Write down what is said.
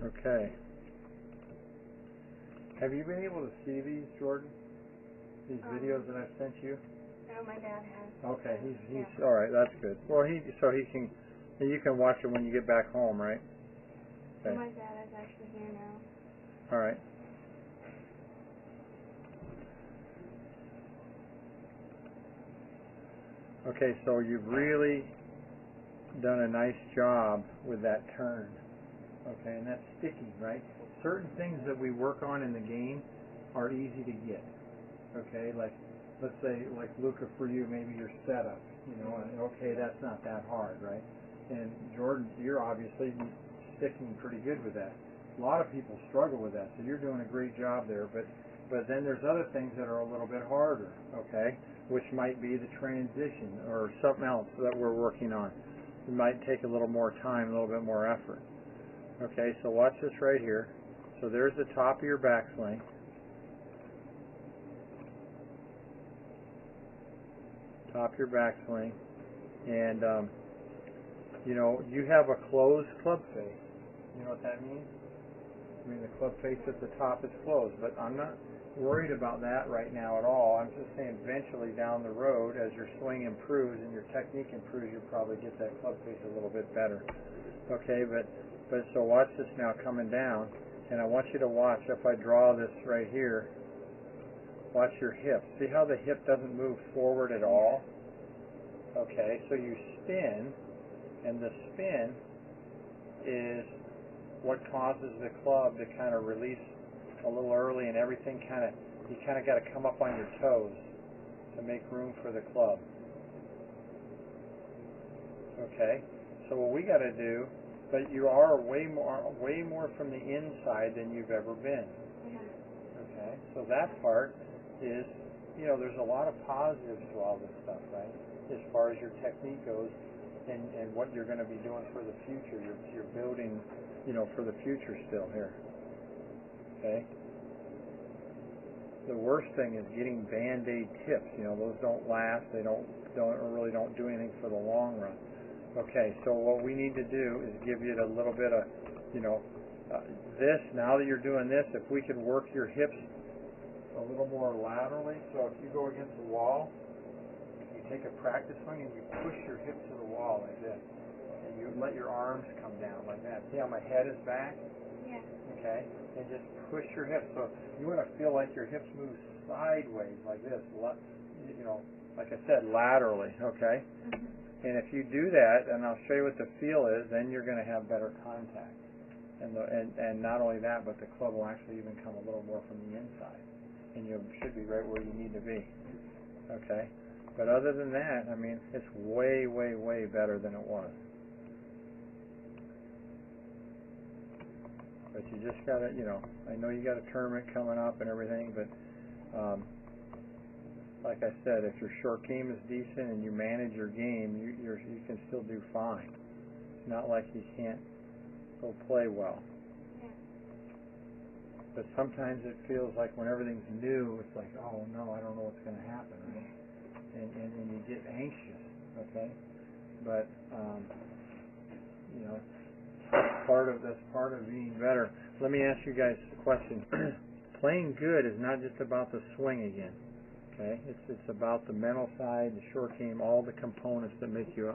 Okay. Have you been able to see these, Jordan? These videos that I've sent you? No, my dad has. Okay, he's all right. That's good. Well, you can watch it when you get back home, right? Okay. My dad is actually here now. All right. Okay, so you've really done a nice job with that turn. Okay, and that's sticking, right? Certain things that we work on in the game are easy to get. Okay, like let's say, like Luca, for you, maybe your setup, and okay, that's not that hard, right? And Jordan, you're obviously sticking pretty good with that. A lot of people struggle with that, so you're doing a great job there. But then there's other things that are a little bit harder, okay? Which might be the transition or something else that we're working on. It might take a little more time, a little bit more effort. Okay, so watch this right here. So there's the top of your backswing. Top of your backswing. And, you have a closed club face. You know what that means? I mean, the club face at the top is closed, but I'm not worried about that right now at all. I'm just saying eventually down the road, as your swing improves and your technique improves, you'll probably get that club face a little bit better. Okay, but so watch this now coming down, and I want you to watch if I draw this right here. Watch your hip. See how the hip doesn't move forward at all? Okay, so you spin, and the spin is what causes the club to kind of release a little early, and everything you kind of got to come up on your toes to make room for the club. Okay, so what we got to do, but you are way more from the inside than you've ever been. Okay, so that part is, there's a lot of positives to all this stuff, right? As far as your technique goes, and what you're going to be doing for the future. You're building, for the future still here. Okay. The worst thing is getting Band-Aid tips. Those don't last. They don't do anything for the long run. Okay, so what we need to do is give you a little bit of, this. Now that you're doing this, if we could work your hips a little more laterally. So if you go against the wall, you take a practice swing and you push your hips to the wall like this, and you let your arms come down like that. See how my head is back? Yeah. Okay, and just push your hips. So you want to feel like your hips move sideways like this, like I said, laterally. Okay. Mm-hmm. And if you do that, and I'll show you what the feel is, then you're going to have better contact. And not only that, but the club will actually even come a little more from the inside, and you should be right where you need to be. Okay. But other than that, I mean, it's way, way, way better than it was. But you just got to, I know you got a tournament coming up and everything, but like I said, if your short game is decent and you manage your game, you can still do fine. It's not like you can't go play well. Yeah. But sometimes it feels like when everything's new, it's like, oh no, I don't know what's going to happen, right? And you get anxious, okay? But that's part of being better. Let me ask you guys a question. Playing good is not just about the swing again. Okay, it's about the mental side, the short game, all the components that make you